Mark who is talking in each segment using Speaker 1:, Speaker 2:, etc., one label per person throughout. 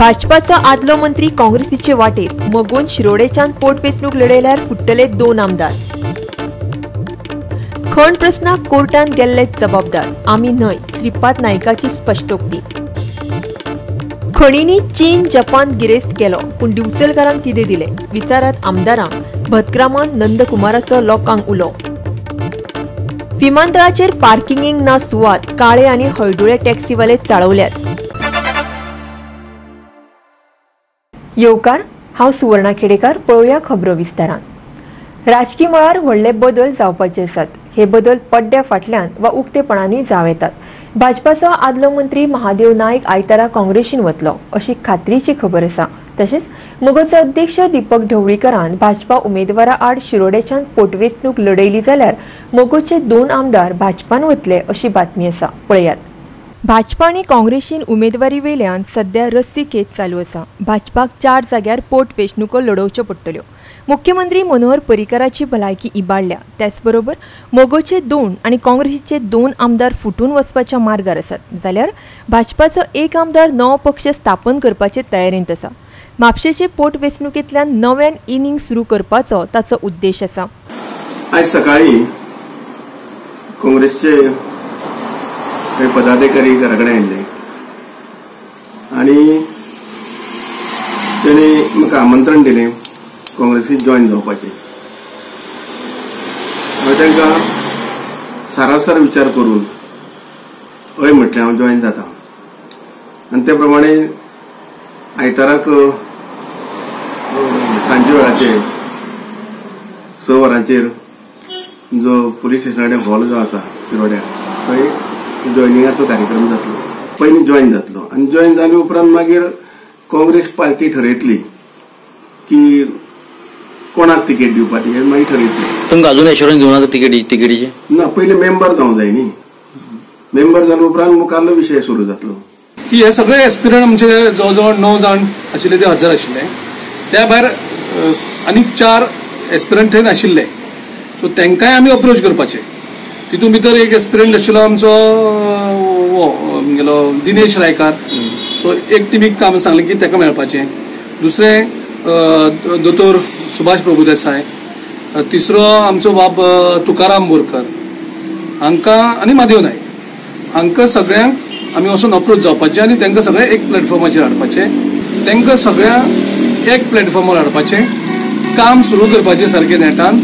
Speaker 1: भाजपाचा आदलो मंत्री काँग्रेसीचे वाटेत मगोन शिरोडेच्यान पोटवेंचणूक लढयल्यार फुट्टले 2 आमदार। खण प्रस्नाक कोर्टान गेल्ले जबाबदार आमी न्हय, श्रीपाद नायकाची स्पष्टोक्ती। खणींनी चीन जपान गिरेस्त केलो पूण दिवचलकारांक कितें दिले विचारात आमदारांक भतग्रामान नंदकुमाराचो लोकांक उलो। विमानतळाचेर पार्किंगेक ना सुवात, काळे आनी हळदुळे टॅक्सीवाले चाळवल्यात। येवकार, हांव सुवर्णा खेडेकार। पळोवया खबरो विस्तारान। राजकीय मळार व्हडले बदल जावपाचे आसात। हे बदल पड्ड्या फाटल्यान वा उक्तेपणांनी जाव येतात। भाजपाचो आदलो मंत्री महादेव नायक आयतारा काँग्रेसीन वतलो अशी खात्रीची खबर आसा। तशेंच मोगोचो अध्यक्ष दीपक ढवळीकरान भाजपा उमेदवारा आड शिरोडेच्यान पोटवेंचणूक लढयली जाल्यार मोगोचे 2 आमदार भाजपान वतले अशी बातमी आसा। पळयात। भाजपा आनी काँग्रेसीन उमेदवारी वेल्यान सध्या रस्सीखेच चालू आसा। भाजपाक 4 जाग्यार पोटवेंचणुको लढोवच्यो पडटल्यो। मुख्यमंत्री मनोहर पर्रीकाराची भलायकी इबाडल्या, त्याच बरोबर मोगोचे 2 आनी काँग्रेसीचे 2 आमदार फुटून वचपाच्या मार्गार आसात। जाल्यार भाजपाचो 1 आमदार नवो पक्ष स्थापन करपाचे तयारेंत आसा। म्हापशेचे पोटवेंचणुकेंतल्यान नव्यान इनिंग सुरू करपाचो ताचो उद्देश आसा।
Speaker 2: आज सकाळी काँग्रेसचे पदाधिकारी घरा कडेन आयिल्ले आनी तांणी म्हाका आमंत्रण दिलें काँग्रेसीत जॉयन जावपाचें। हांवें तांकां सारासर विचार करून हय म्हटलें हांव जॉयन जाता आनी ते प्रमाणे आयताराक सांजे वेळाचेर 6 वरांचेर जो पुलीस स्टेशना कडेन हॉल जो आसा शिरोड्या थंय जॉयनिंगाचो कार्यक्रम जातलो। पयलीं जॉयन जातलो आनी जॉयन जाले उपरांत मागीर काँग्रेस पार्टी ठरयतली की कोणाक तिकेट दिवपाची हें मागीर ठरयतली।
Speaker 3: तुमकां अजून एश्योरन्स दिवना तिकेटीचे?
Speaker 2: ना, पयलीं मेंबर जावंक जाय न्ही। मेंबर जाले उपरांत मुखारलो विशय सुरू जातलो।
Speaker 4: की हे सगळे एस्पिरंट आमचे जवळ 9 जाण आशिल्ले ते हजर आशिल्ले। त्या भायर आनीक 4 एस्पिरंट थंय नाशिल्ले, सो तांकांय आमी अप्रोच करपाचे। तितून भितर एक एस्पिरंट आशिल्लो आमचो दिनेश रायकार, सो एक टिमीक काम सांगलें की ताका मेळपाचें। दुसरें दोतोर सुभाष प्रभुदेसाय, तिसरो आमचो बाब तुकाराम बोरकर हांकां आनी महादेव नायक हांकां सगळ्यांक आमी वचून अप्रोच जावपाचे आनी तांकां सगळे एक प्लॅटफॉर्माचेर हाडपाचे। तांकां सगळ्यांक एक प्लॅटफॉर्मार हाडपाचें, काम सुरू करपाचें सारकें नेटान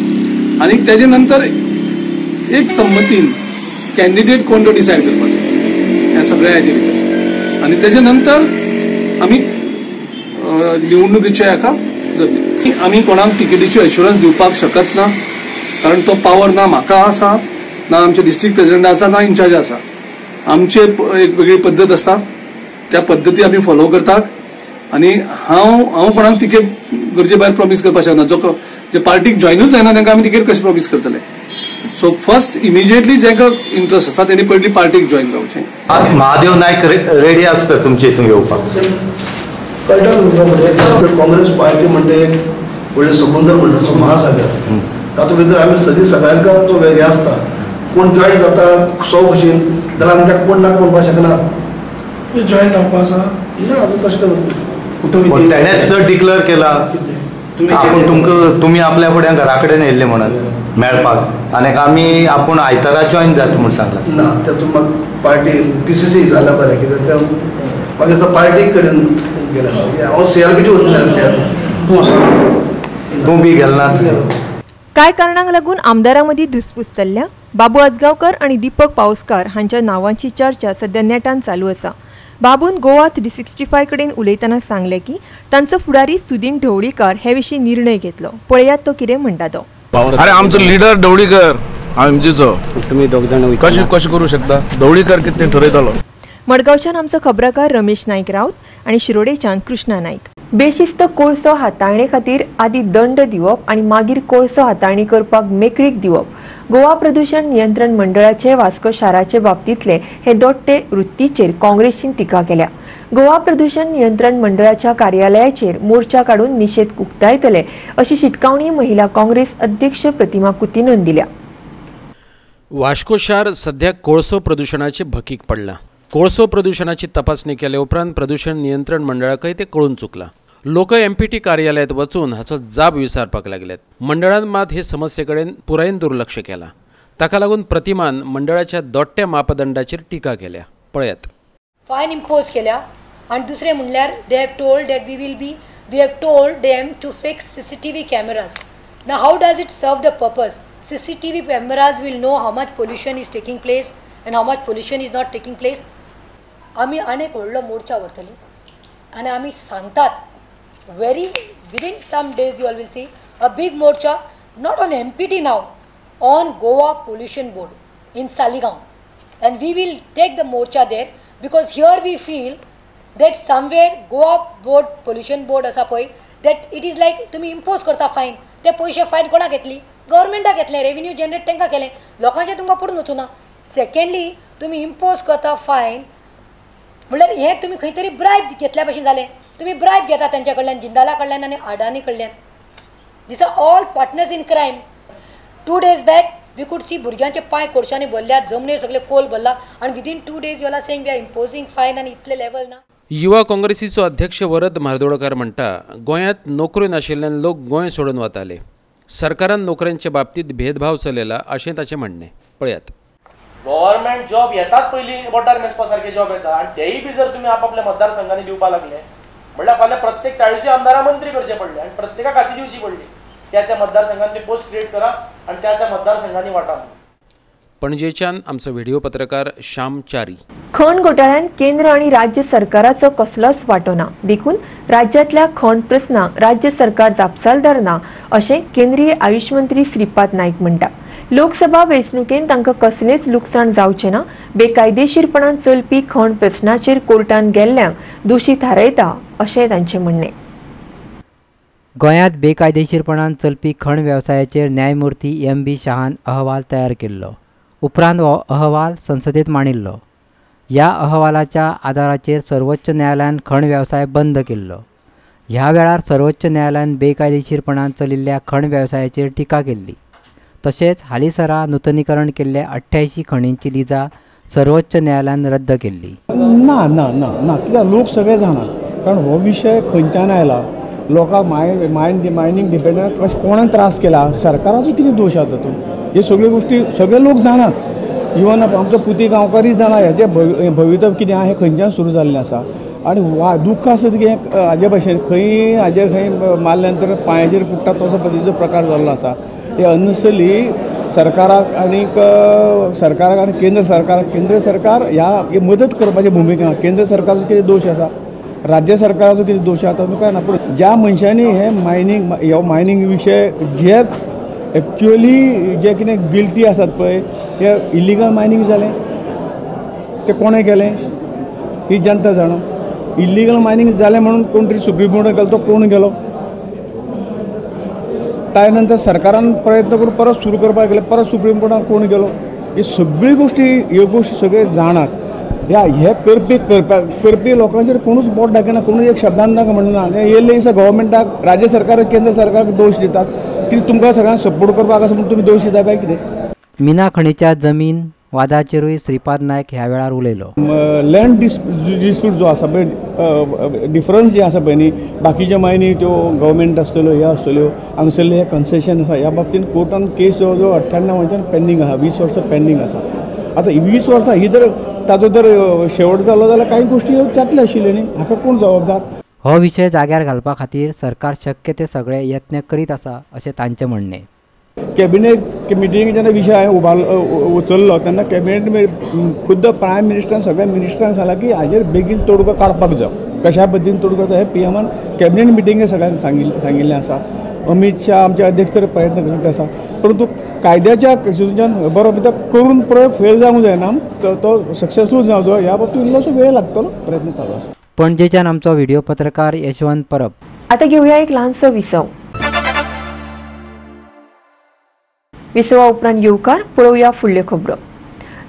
Speaker 4: आनी तेजे नंतर एक संमतीन कॅन्डिडेट कोण तो डिसायड करपाचो ह्या सगळ्या हेजे भितर आनी तेजे नंतर आमी निवडणुकीच्या हाका जातली। आमी कोणाक टिकेटीची एश्युरन्स दिवपाक शकत ना, कारण तो पावर ना म्हाका आसा, ना आमच्या डिस्ट्रिक्ट प्रेसिडेंट आसा, ना इन्चार्ज आसा। आमचे एक वेगळी पद्दत आसता, त्या पद्दती आमी फॉलो करतात आनी हांव कोणाक तिकेट गरजे भायर प्रॉमिस करपाक शकना। जे पार्टीक जॉयनूच जायना तांकां आमी तिकेट कशें प्रॉमिस करतले? सो फर्स्ट इमिजिएटली जेका इंटरेस्ट आसा तेणी पयलीं पार्टीक जॉइन जावचें।
Speaker 5: महादेव नायक रेडी आसता तुमचे हितून येवपाक?
Speaker 6: कळटा म्हणजे काँग्रेस पार्टी म्हणजे एक व्हडलें समुद्र म्हणटा तो महासागर, तातूंत भितर आमी सगळ्यांक तो वेगळे आसता। कोण जॉइन जाता 100 भशेन जाल्यार आमी ताका कोण नाका म्हणपाक शकना। जॉइन जावपा आसा ना, तशें करून
Speaker 5: ताणेंच जर डिक्लेअर केला तुम्ही आपल्या फुड्यान घरा कडेन येयल्ले म्हणत मेळपाक आनी आमी आपूण आयतारा जॉइन जाता म्हूण सांगला
Speaker 6: ना, तातूंत म्हाका पार्टी PCC जाल्या बरें, कित्याक म्हाका दिसता पार्टी कडेन गेला। हांव CRPची वचून
Speaker 5: तूं बी गेलना?
Speaker 1: काय कारणांक लागून आमदारां मदीं धुसफूस चल्ल्या? बाबू आजगांवकर आनी दीपक पावसकार हांच्या नांवांची चर्चा सध्या नेटान चालू आसा। बाबून गोवा 365 कडेन उलयतना सांगले की तांचो फुडारी सुदीन ढवळीकर हे विशीं निर्णय घेतलो। पळयात तो कितें म्हणटा तो।
Speaker 7: अरे आमचो लिडर ढवळीकर आमचो तुम्ही दोग जाण कशें करूं शकता? ढवळीकर कितें ठरयतलो?
Speaker 1: मडगांवच्यान आमचो खबराकार रमेश नायक रावत आनी शिरोडेच्यान कृष्णा नायक। बेशिस्त कोळसो हाताळणे खातीर आदी दंड दिवप आनी मागीर कोळसो हाताळणी करपाक मेकळीक दिवप, गोवा प्रदूषण नियंत्रण मंडळाचे वास्को शाराचे बाबतींतले हे दोट्टे वृत्तीचेर काँग्रेसीन टिका केल्या। गोवा प्रदूषण नियंत्रण मंडळाच्या कार्यालयाचेर मोर्चा काडून निशेध उक्तायतले अशी शिटकावणी महिला काँग्रेस अध्यक्ष प्रतिमा कुतीनन दिल्या।
Speaker 8: वास्को शार सध्या कोळसो प्रदूषणाचे भकीक पडला। कोळसो प्रदूषणाची तपासणी केले उपरांत प्रदूषण नियंत्रण मंडळाकय ते कळून चुकला. लोक MPT कार्यालयात वचून हाचो जाब विचारपाक लागल्यात. मंडळान मात हे समस्येकडेन पुरायेन दुर्लक्ष केला. ताका लागून प्रतिमान मंडळाच्या दोट्ट्या मापदंडाचेर टिका केल्या. पळयात.
Speaker 9: फायन इम्पोज केल्या आणि दुसरे म्हणल्यार they have told that we have told them to fix CCTV cameras. Now how does it serve the purpose? CCTV cameras will know how much pollution is taking place and how much pollution is not taking place. आमी अनेक व्हडलो मोर्चा व्हरतली आनी आमी सांगतात within some days you all will see a big morcha not on MPT now, on Goa Pollution Board in Saligaon, and we will take the morcha there because here we feel that somewhere Goa Board Pollution Board asa poi that it is like तुम्ही impose करता fine. ते पैसे फायन कोणा घेतली? गव्हर्नमेंटा घेतले. Revenue generate तांकां केलें. लोकांचे तुमकां पडून वचूना. सेकंडली तुम्ही इम्पोज करता फायन म्हणल्यार हें तुमी खंय तरी ब्रायब घेतल्या भशेन जालें. तुम्ही ब्रायब घेता त्यांच्या कडल्यान, जिंदाला कडल्यान आनी अडानी कडल्यान. These are all partners in crime. 2 days back we could see भुरग्यांचे पांय कोळशांनी भरल्यात, जमनीर सगळे कोल भरला आणि within 2 days you are saying we are imposing fine आनी इतले लेवल ना.
Speaker 8: युवा काँग्रेसीचो अध्यक्ष वरद म्हार्दोळकार म्हणटा गोंयांत नोकऱ्यो नाशिल्ल्यान लोक गोंय सोडून वताले. सरकारान नोकऱ्यांच्या बाबतीत भेदभाव चलयला अशें ताचें म्हणणें. पळयात.
Speaker 10: गव्हर्नमेंट जॉब येतात पयलीं वोटार मेजपा सारखे जॉब येता आणि तेही बी जर तुम्ही आपापल्या मतदारसंघांनी दिवपा लागले म्हणल्यार फाल्यां प्रत्येक 40 आमदारां मंत्री करचे पडले आणि प्रत्येका खाती दिवची पडली. त्या मतदारसंघात ते पोस्ट क्रिएट करा आणि त्या मतदारसंघांनी वाटा.
Speaker 8: पणजेच्यान आमचो व्हिडिओ पत्रकार श्याम च्यारी.
Speaker 1: खण घोटाळ्यात केंद्र आणि राज्य सरकाराचो कसलोच वांटो ना. देखून राज्यातल्या खण प्रस्नाक राज्य सरकार जापसालदार ना अशें केंद्रीय आयुष मंत्री श्रीपाद नाईक म्हणटा. लोकसभा वेंचणुकेंत तांकां कसलेंच लुकसाण जावचें ना. बेकायदेशीरपणान चलपी खण प्रस्नाचेर कोर्टान गेल्ल्यांक दोशी थारायता अशें तांचें म्हणणें.
Speaker 11: गोंयांत बेकायदेशीरपणान चलपी खण वेवसायाचेर न्यायमूर्ती MB शाहान अहवाल तयार केल्लो. उपरांत हो अहवाल संसदेत मांडिल्लो. ह्या अहवालाच्या आदाराचेर सर्वोच्च न्यायालयान खण वेवसाय बंद केल्लो. ह्या वेळार सर्वोच्च न्यायालयान बेकायदेशीरपणान चलिल्ल्या खण वेवसायाचेर टिका केल्ली. तशेंच हालींसरा नूतनीकरण केल्ल्या 88 खणींची लिजा सर्वोच्च न्यायालयान रद्द केल्ली.
Speaker 12: ना ना ना ना कित्याक लोक सगळे जाणात. कारण हो विशय खंयच्यान आयला. लोकांक मायनींग डिपेंडंट कशें कोणान त्रास केला, सरकाराचो कितें दोश आसा तातूंत, हे सगळ्यो गोश्टी सगळे लोक जाणात. इवन आमचो पुती गांवकारी जाणा हेचें भवितव्य कितें आहा हें खंयच्यान सुरू जाल्लें आसा. आनी दुख्ख आसा की हाजे भशेन खंय मारल्या नंतर पांयाचेर पुट्टा तसो पद्दतीचो प्रकार जाल्लो आसा. हे अननेसरी सरकाराक आनी केंद्र सरकार ह्या मदत करपाची भुमिका. केंद्र सरकाराचो कितें दोश आसा, राज्य सरकाराचो कितें दोश आसा तातूंत काय ना. पूण ज्या मनशांनी हे मायनींग विशय जे एक्च्युअली जे कितें गिल्टी आसात पळय हे इलिगल मायनींग जालें ते कोणें केलें ही जनता जाणो. इलिगल मायनींग जालें म्हणून कोण तरी सुप्रीम कोर्टाक गेलो तो कोण गेलो. त्या नंतर सरकारान प्रयत्न करून परत सुरू करपाक गेले, परत सुप्रीम कोर्टाक कोण गेलो. ही सगळी गोश्टी ह्यो गोश्टी सगळे जाणात. हे करपी लोकांचेर कोणूच बोट दाखयना, कोणूच एक शब्दान नाका म्हणना. येयल्ले दिसा गव्हर्मेंटाक राज्य सरकार केंद्र सरकाराक दोश दितात की तुमकां सगळ्यांक सपोर्ट करपाक आसा म्हणून तुमी दोश दिता काय कितें.
Speaker 11: मिना खणीच्या जमीन वादाचेरूय श्रीपाद नायक ह्या वेळार उलयलो.
Speaker 12: लँड डिस्प्यूट जो आसा पळय, डिफरन्स जे आसा पळय न्ही, बाकीच्यो मायनी त्यो गव्हर्मेंट आसतल्यो ह्यो आसतल्यो, हांगसरले हे कन्सेशन आसा, ह्या बाबतींत कोर्टान केस जवळ जवळ 98 पेंडींग आसा, 20 वर्सां पेंडींग आसा. आतां 20 वर्सां ही जर ताजो जर शेवट जालो जाल्यार कांय गोश्टी जातले आशिल्ल्यो न्ही. हाका कोण जबाबदार.
Speaker 11: हो विशय जाग्यार घालपा खातीर सरकार शक्य ते सगळे यत्न करीत आसा अशें तांचें म्हणणें.
Speaker 12: कॅबिनेट मिटिंग जेन्ना विशय हांवें उचल्लो तेन्ना कॅबिनेट खुद्द प्रायम मिनिस्टरान सगळ्या मिनिस्टरांक सांगलां की हाजेर बेगीन तोडगो काडपाक जाय. कशा पद्दतीन तोडगो हें PMन कॅबिनेट मिटिंगेक सगळ्यांक सांगिल्लें आसा. अमित शाह आमचे अध्यक्ष तर प्रयत्न करीत आसा. परंतु कायद्याच्या हितूंतल्यान बरो करून प्रयोग फेल जावंक जायना, तो सक्सेसफूल जावंक जाय. ह्या बाबतींत इल्लोसो वेळ लागतलो, प्रयत्न चालू आसा.
Speaker 11: पणजेच्यान आमचो व्हिडिओ पत्रकार यशवंत परब.
Speaker 1: आता घेऊया एक ल्हानसो विसव. विसवा उपरांत येवकार पळोवया फुडल्यो खबरो.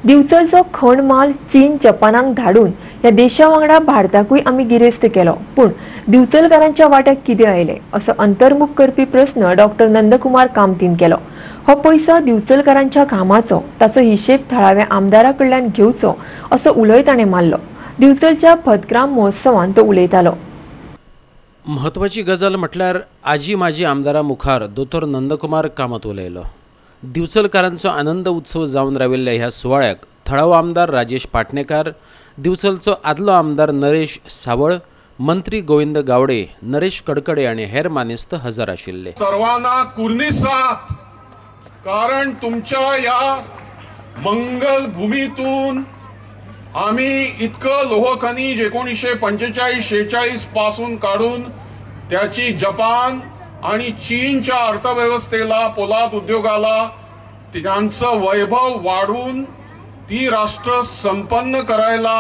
Speaker 1: दिवचलचो खण माल चीन जपानाक धाडून ह्या देशा वांगडा भारताकूय आमी गिरेस्त केलो, पूण दिवचलकारांच्या वाट्याक कितें आयले असो अंतर्मुख करपी प्रस्न डॉक्टर नंदकुमार कामतीन केलो. हो पैसो दिवचलकारांच्या कामाचो, ताचो हिशेब थळाव्या आमदारा कडल्यान घेवचो असो उलोय ताणें मारलो. दिवचलच्या पदग्राम महोत्सवात तो उलयतालो.
Speaker 8: महत्वाची गजाल म्हटल्यार आजी माजी आमदारा मुखार दोतोर नंदकुमार कामत उलयलो. दिवचलकारांचो आनंद उत्सव जावन राविल्ल्या ह्या सुवाळ्याक थळावो आमदार राजेश पाटणेकार, दिवचलचो आदलो आमदार नरेश सावळ, मंत्री गोविंद गावडे, नरेश कडकडे आणि हेर मानेस्त हजर आशिल्ले.
Speaker 13: सर्वांना कुर्निसात, कारण तुमच्या या मंगल भूमीतून आम्ही इतकं लोह खनिज 1945-46 पासून काढून त्याची जपान आणि चीनच्या अर्थव्यवस्थेला, पोलाद उद्योगाला त्यांचं वैभव वाढवून ती राष्ट्र संपन्न करायला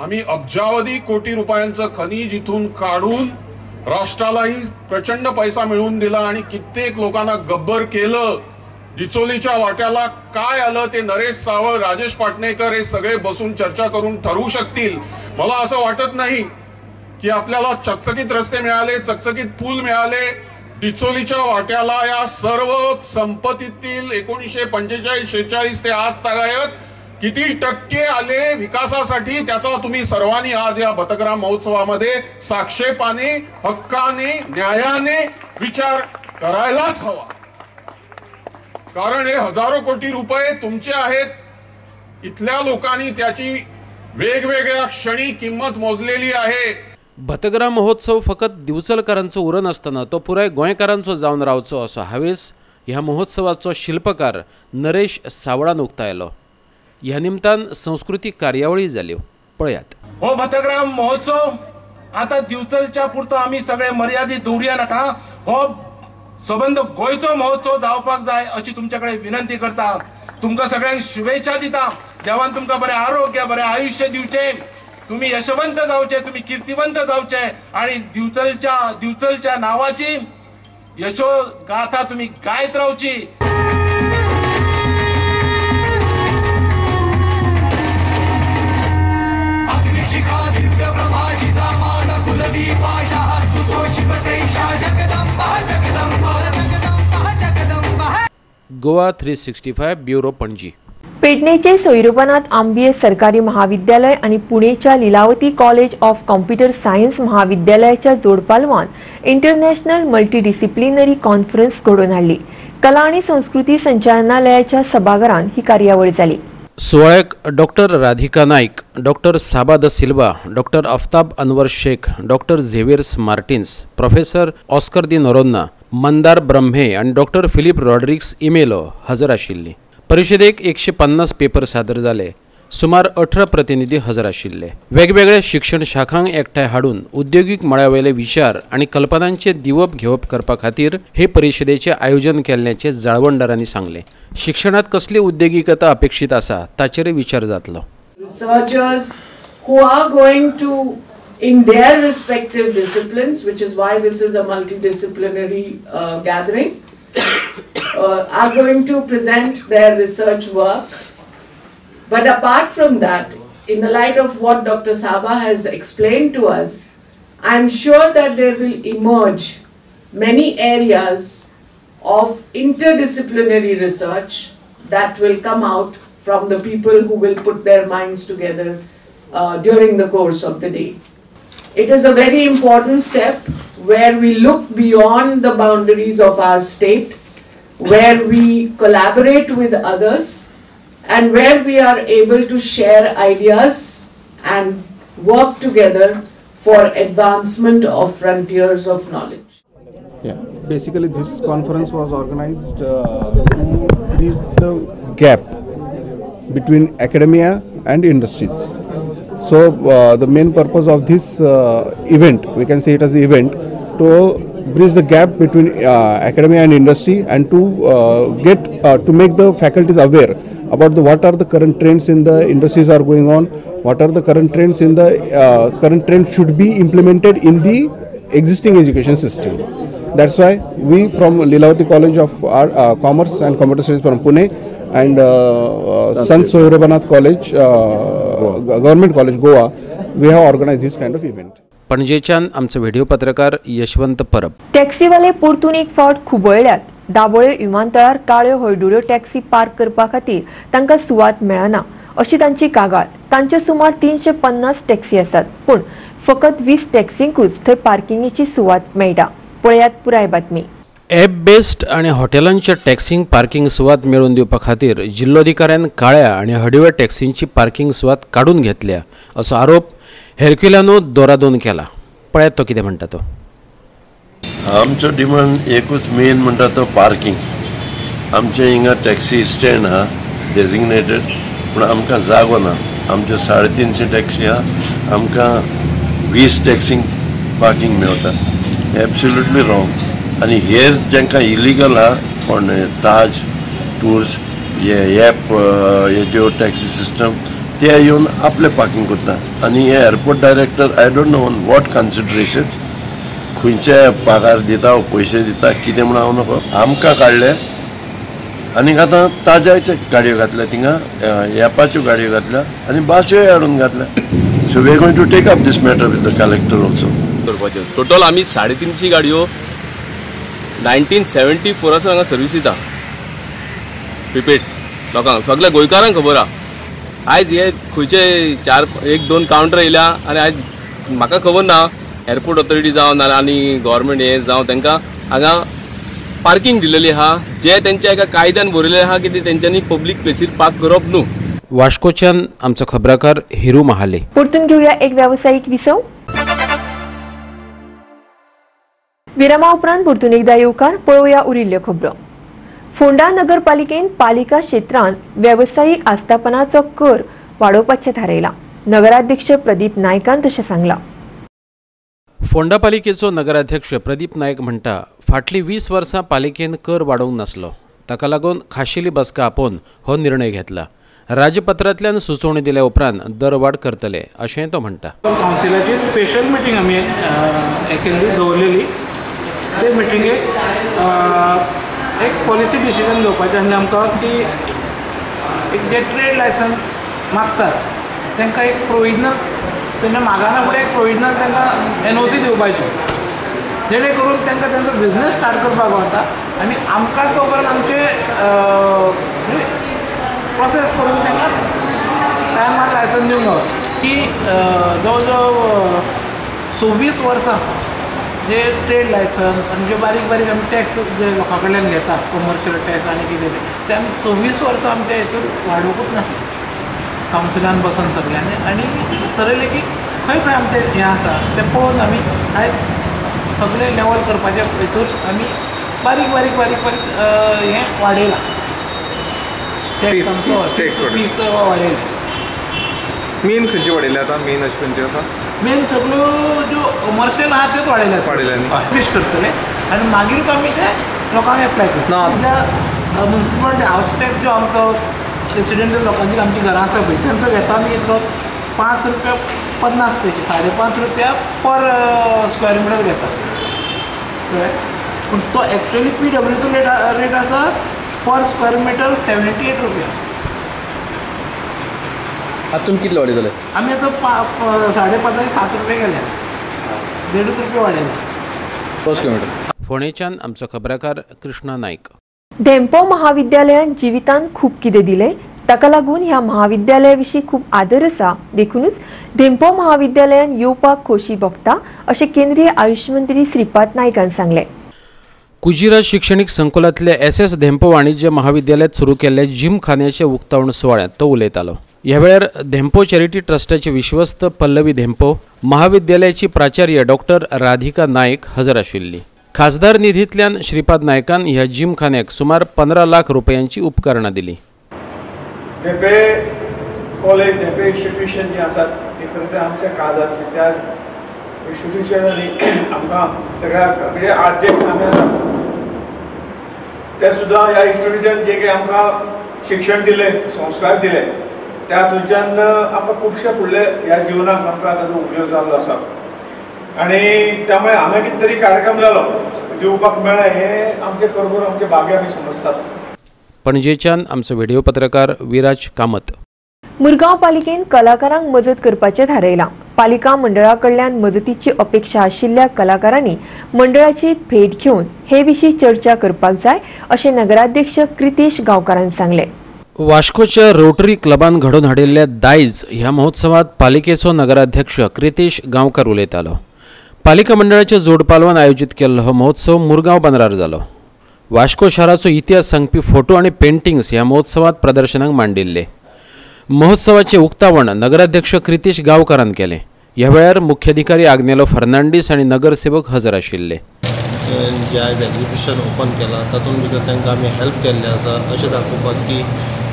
Speaker 13: आम्ही अब्जावधी कोटी रुपयांचं खनिज इथून काढून राष्ट्रालाही प्रचंड पैसा मिळवून दिला आणि कित्येक लोकांना गब्बर केलं. डिचोलीच्या वाट्याला काय आलं ते नरेश सावळ, राजेश पाटणेकर हे सगळे बसून चर्चा करून ठरवू शकतील. मला असं वाटत नाही की आपल्याला चकचकीत रस्ते मिळाले, चकचकीत पूल मिळाले. डिचोलीच्या वाट्याला या सर्व संपत्तीतील 1945-46 ते आज तागायत किती टक्के आले विकासासाठी, त्याचा तुम्ही सर्वांनी आज या पथग्राम महोत्सवामध्ये साक्षेपाने, हक्काने, न्यायाने विचार करायलाच हवा. कारण हे हजारो कोटी रुपये तुमचे आहेत. इथल्या लोकांनी त्याची वेगवेगळ्या क्षणी किंमत मोजलेली आहे.
Speaker 8: पथग्राम महोत्सव फकत दिवचलकारांचो उरो नासतना तो पुराय गोंयकारांचो जावन रावचो असो हावेस ह्या महोत्सवाचो शिल्पकार नरेश सावळान उक्तायलो. ह्या निमतान संस्कृतीक कार्यावळी जाल्यो. पळयात.
Speaker 14: हो पथग्राम महोत्सव आता दिवचलच्या पुरतो आम्ही सगळे मर्यादित दवरया नाका. हो सबंद गोंयचो महोत्सव जावपाक जाय अशी तुमच्याकडे विनंती करता. तुमकां सगळ्यांक शुभेच्छा दिता. देवान तुमकां बरें आरोग्य, बरें आयुष्य दिवचे, तुम्ही यशवंत जावचे, तुम्ही कीर्तिवंत जावचे आणि दिवचलच्या नावाची यशो गाथा तुम्ही गायत रावची.
Speaker 8: गोवा 365 ब्युरो पणजी.
Speaker 1: पेडणेचे सोयरुपनाथ आंबिये सरकारी महाविद्यालय आणि पुणेच्या Lilavati college of computer science महाविद्यालयाच्या जोडपालवान इंटरनॅशनल मल्टीडिसिप्लिनरी कॉन्फरन्स घडोवन हाडली. कला आणि संस्कृती संचालनालयाच्या सभाघरांत ही कार्यावळ जाली.
Speaker 8: सुवाळ्याक doctor Radhika Naik, doctor Saba da Silva, doctor Aftab Anwar Shaikh, doctor Xaviers Martins, professor Oscar de Noronha, Mandar Brahme आणि डॉक्टर फिलिप रॉड्रिग्स इमेलो हजर आशिल्ली. परिशदेक 150 पेपर सादर जाले. सुमार 18 प्रतिनिधी हजर आशिल्ले. वेगवेगळ्या शिक्षण शाखांक एकठांय हाडून उद्योगीक मळावेले विचार आणि कल्पनांचे दिवप घेवप करपा खातीर हे परिशदेचे आयोजन केल्ल्याचे जाळवणदारांनी सांगले. शिक्षणात कसली उद्योगिकता अपेक्षित आसा ताचेर विचार जातलो.
Speaker 15: Researchers who are going to, in their respective disciplines, which is why this is a multidisciplinary gathering, are going to present their research work. But apart from that, in the light of what Dr. Saba has explained to us, I am sure that there will emerge many areas of interdisciplinary research that will come out from the people who will put their minds together during the course of the day. It is a very important step where we look beyond the boundaries of our state, where we collaborate with others, and where we are able to share ideas and work together for advancement of frontiers of knowledge.
Speaker 12: Yeah, basically this conference was organized to bridge the gap between academia and industries. So the main purpose of this event, we can say it as an event, to bridge the gap between academia and industry, and to make the faculties aware about what are the current trends in the industries are going on, what are the current trends in the current trends should be implemented in the existing education system. That's why we from Lilavati College of Commerce and Computer Studies from Pune and Sant Sohrabanath College, Government College Goa, we have organise these kind of event.
Speaker 8: पणजेच्यान आमचे video पत्रकार यशवंत परब.
Speaker 1: टॅक्सीवाले परतून एक फावट खुबळ्ळ्यात. दाबोळे विमानतळार काळ्यो हळडुळ्यो taxi park करपा खातीर तांकां सुवात मेळना अशी तांची कागाळ. तांचे सुमार 350 टॅक्सी आसात, पूण फकत 20 टॅक्सींकूच थंय पार्किंगेची सुवात मेळटा. पळयात पुराय बातमी.
Speaker 8: ॲप बेस्ड आणि हॉटेलांच्या टॅक्सींक पार्किंग सुवात मेळून दिवपा खातीर जिल्लोधिकाऱ्यान काळ्या आणि हळडुव्या टॅक्सींची पार्किंग सुवात काडून घेतल्या असो आरोप हेरक्युलानो दोरादोन केला. पळयात तो कितें म्हणटा तो.
Speaker 16: आमचो डिमांड एकूच मेन म्हणटा तो पार्किंग. आमचे हिंगा टॅक्सी स्टँड आहा डेजिग्नेटेड, पूण आमकां जागो ना. आमच्यो 350 टॅक्सी आहा, आमकां 20 टॅक्सींक पार्किंग मेळटा. Absolutely wrong. आनी हेर जेंकां इलिगल आहा पण ताज टूर्स हे ज्यो टॅक्सी सिस्टम ते येवन आपले पार्किंग करता. आनी हे airport director I don't know on what considerations खंयचे पगार दिता पयशे दिता कितें म्हण हांव नको. आमकां काडले आनी आतां ताज्याच्यो गाडयो घातल्या, थिंगा एपाच्यो गाडयो घातल्या आनी बासयोय हाडून घातल्या. So we are going to take up this matter with the collector also.
Speaker 17: Total आमी 350 गाडयो 1974 हांगा सर्वीस दिता प्रिपेड लोकांक. सगळ्या गोंयकारांक खबर आहा. आयज हे खंयचे 1-2 कावंटर येयल्या आनी आयज म्हाका खबर ना एअरपोर्ट ऑथॉरिटी जावं ना आनी गव्हर्मेंट हे जावं तांकां हांगा पार्किंग दिलेली आहा जे तेंच्या एका कायद्यान बरयलेलें आहा की तेंच्यांनी पब्लीक प्लेसीर पार्क करप न्हू.
Speaker 8: वास्कोच्यान आमचो खबराकार हिरू महाले.
Speaker 1: परतून घेऊया एक व्यावसायिक विसव. विरामा उपरांत परतून एकदा येवकार पळोवया उरिल्ल्यो खबरो. फोंडा नगरपालिकेन पालिका क्षेत्रांत वेवसायीक आस्थापनाचो कर वाडोवपाचें थारायला. नगराध्यक्ष प्रदीप नायकान तशें सांगलां.
Speaker 8: फोंडा पालिकेचो नगराध्यक्ष प्रदीप नायक म्हणटा फाटलीं 20 वर्सां पालिकेन कर वाडोवंक नासलो. ताका लागून खाशेली बसका आपोवन हो निर्णय घेतला. राजपत्रांतल्यान सुचोवणी दिल्या उपरांत दरवाड करतले अशें तो म्हणटा.
Speaker 18: कावन्सिलाची स्पेशल मिटींग आमी केल्ली दवरलेली. ते मिटिंगेक एक पॉलिसी डिसिजन घेवपाचें आसलें आमकां की एक जे ट्रेड लायसन्स मागतात तांकां एक प्रोविजनल तेन्ना मागाना फुडें एक प्रोविजनल तांकां NOC दिवपाची जेणे करून तांकां तांचो बिझनेस स्टार्ट करपाक गावता. आनी आमकां तो उपरांत आमचे प्रोसेस करून तांकां टायमार लायसन्स दिवंक गावता. की जवळ जवळ 26 वर्सां जे ट्रेड लायसन्स आनी जे बारीक बारीक आमी टॅक्स जे लोकां कडल्यान घेता कमर्शियल टॅक्स आनी कितें ते आमी 26 वर्सां आमच्या हेतून वाडोवंकूच नासले कावन्सिलान बसून सगळ्यांनी. आनी थारायलें की खंय खंय आमचें हें आसा तें पळोवन आमी आयज सगळें लेवल करपाच्या हेतून आमी बारीक बारीक बारीक बारीक हें वाडयलां. टॅक्स फीस वाडयलें.
Speaker 19: मेन खंयचे वाडयले आतां मेन अशें खंयचे आसा?
Speaker 18: मेन सगळ्यो ज्यो कमर्शियल आहा तेच वाडयल्यात. फीस करतले आनी मागीरूच आमी ते लोकांक एप्लाय करता. म्युन्सिपालिटी हावस टॅक्स जो आमचो रेसिडेंटल लोकांची आमची घरां आसा पळय तांचो घेता आमी इतलो ₹5.50 ₹5.5 पर स्क्वेअर मिटर घेता. पूण तो एक्चुअली PWचो रेट आसा पर स्क्वेअर मिटर ₹78.
Speaker 17: आतां तुमी कितले वाडयतले?
Speaker 18: आमी आतां ₹5.5 ₹7 गेल्या. ₹1.5 वाडयला
Speaker 17: पर स्क्वेअर मिटर.
Speaker 8: फोंडेच्यान आमचो खबराकार कृष्णा नायक.
Speaker 1: धेंपो महाविद्यालयान जिवितांत खूब कितें दिलें ताका लागून ह्या महाविद्यालया विशीं खूब आदर आसा. देखूनच धेंपो महाविद्यालयान येवपाक खोशी भोगता अशें केंद्रीय आयुष मंत्री श्रीपाद नायकान सांगलें.
Speaker 8: कुजिरा शिक्षणीक संकुलांतल्या SS धेंपो वाणिज्य महाविद्यालयात सुरू केल्ल्या जिमखान्याच्या उक्तावण सुवाळ्यात तो उलयतालो. ह्या वेळार धेंपो चॅरिटी ट्रस्टाचे विश्वस्त पल्लवी धेंपो, महाविद्यालयाची प्राचार्य डॉक्टर राधिका नायक हजर आशिल्ली. खासदार निधींतल्यान श्रीपाद नायकान ह्या जिमखान्याक सुमार 15 लाख रुपयांची उपकरणां दिली.
Speaker 20: धेंपे कॉलेज धेंपे इन्स्टिट्यूशन जी आसात ती खरें तर आमच्या काळजांतली त्या इन्स्टिट्यूशनांनी आमकां सगळ्याक म्हणजे आज जे आमी आसा ते सुद्दां ह्या इन्स्टिट्यूशन जे काही आमकां शिक्षण दिलें संस्कार दिले त्या तुज्यान आमकां खुबशे फुडले ह्या जिवनाक आमकां ताचो उपयोग जाल्लो आसा. आनी त्यामुळे हांवें कितें तरी कार्यक्रम जालो दिवपाक मेळ्ळें हें आमचे बरोबर आमचे भाग्य आमी समजतात.
Speaker 8: पणजेच्यान आमचो व्हिडिओ पत्रकार विराज कामत.
Speaker 1: मुरगांव पालिकेन कलाकारांक मजत करपाचें थारायलां. पालिका मंडळाकडल्यान मजतीची अपेक्षा आशिल्ल्या कलाकारांनी मंडळाची भेट घेवन हे विशीं चर्चा करपाक जाय अशें नगराध्यक्ष क्रितेश गांवकारान सांगले.
Speaker 8: वास्कोच्या रोटरी क्लबान घडोवन हाडिल्ल्या दायज ह्या महोत्सवात पालिकेचो नगराध्यक्ष क्रितेश गांवकार उलयतालो. पालिका मंडळाच्या जोडपालवान आयोजीत केल्लो हो महोत्सव मुरगांव बांद्रार जालो. वास्को शाराचो इतिहास सांगपी फोटो आनी पेंटिंग्स ह्या महोत्सवात प्रदर्शनाक मांडिल्ले. महोत्सवाचे उक्तावण नगराध्यक्ष क्रितेश गांवकारान केले. ह्या वेळार मुख्याधिकारी आग्नेलो फर्नांडीस आनी नगरसेवक हजर आशिल्ले.
Speaker 21: जे आयज एक्झिबिशन ओपन केलां तातूंत भितर तांकां आमी हेल्प केल्लें आसा अशें दाखोवपाक की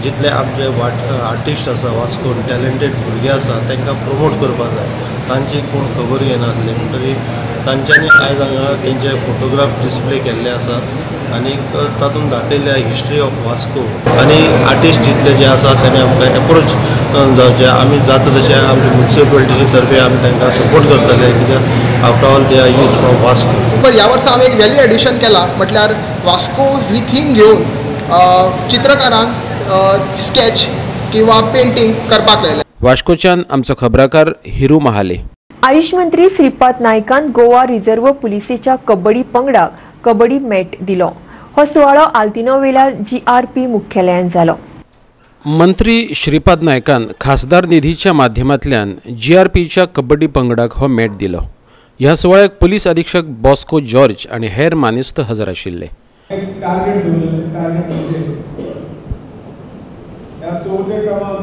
Speaker 21: जितले आमचे आर्टिस्ट आसा वास्कोन टॅलंटेड भुरगे आसा तांकां प्रमोट करपाक जाय. तांची कोण खबर घेनासली म्हणटकीर तांच्यांनी आयज हांगा तेंचे फोटोग्राफ डिस्प्ले केल्ले आसा आनी तातूंत दाखयल्या हिस्ट्री ऑफ वास्को आनी आर्टिस्ट जितले जे आसा तेणे आमकां एप्रोच जावचे आमी जाता तशें आमच्या म्युनिसिपालिटीचे तर्फे आमी तांकां सपोर्ट करतले कित्याक after all they are use from Vasco.
Speaker 22: ह्या वर्सा आमी एक व्हॅल्यू एडिशन केलां म्हटल्यार वास्को ही थीम घेवन चित्रकारांक स्केच किंवा पेंटिंग करपाक लायलें.
Speaker 8: वास्कोच्यान आमचो खबराकार हिरू महाले.
Speaker 1: आयुष मंत्री श्रीपाद नायकान गोवा रिझर्व्ह पुलिसेच्या कबड्डी पंगडाक कबड्डी मॅट दिलो. हो सुवाळो आल्तिनोवेला GRP मुख्यालयान जालो.
Speaker 8: मंत्री श्रीपाद नायकान खासदार निधीच्या माध्यमांतल्यान GRPच्या कबड्डी पंगडाक हो मॅट दिलो. ह्या सुवाळ्याक पुलीस अधीक्षक बॉस्को जॉर्ज आनी हेर मानेस्त हजर आशिल्ले.
Speaker 20: टार्गेट ह्या चवथे क्रमांक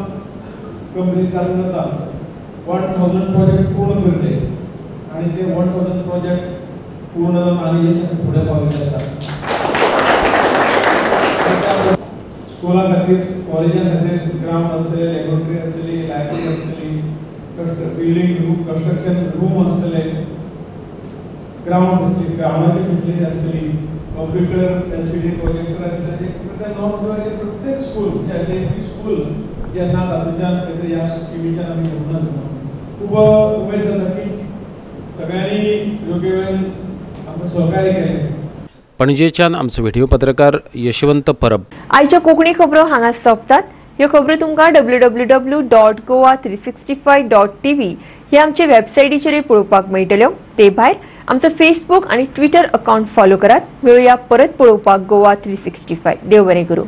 Speaker 20: कंप्लीट जाता 1000 प्रोजेक्ट पूर्ण करचे आणि ते 1000 प्रोजेक्ट पूर्ण जावन आनी फुडें पावले आसा. स्कुला खातीर कॉलेजा खातीर ग्राउंड आसतले, लॅबोरेटरी आसतली, लायब्ररी आसतली, बिल्डिंग कंस्ट्रक्शन रूम आसतले, ग्राउंड ग्राउंडाची फॅसिलिटी आसतली, कंप्युटर एलसीडी प्रोजेक्टर आसतले. प्रत्येक स्कूल जे स्कूल जेन्ना तातूंतल्यान ह्या स्किमीच्यान आमी घेवन आसा खूब उमेद जाता की सगळ्यांनी योग्य वेळेन आमकां सहकार्य केलें.
Speaker 8: पणजेच्यान आमचो व्हिडिओ पत्रकार यशवंत परब.
Speaker 1: आयच्यो कोंकणी खबरो हांगा सोंपतात. ह्यो खबरो तुमकां www.goa365.tv ह्या आमचे वेबसायटीचेर पळोवपाक मेळटल्यो. ते भायर आमचो फेसबूक आनी ट्विटर अकाउंट फॉलो करात. मेळुया परत पळोवपाक गोवा 365. देव बरें करूं.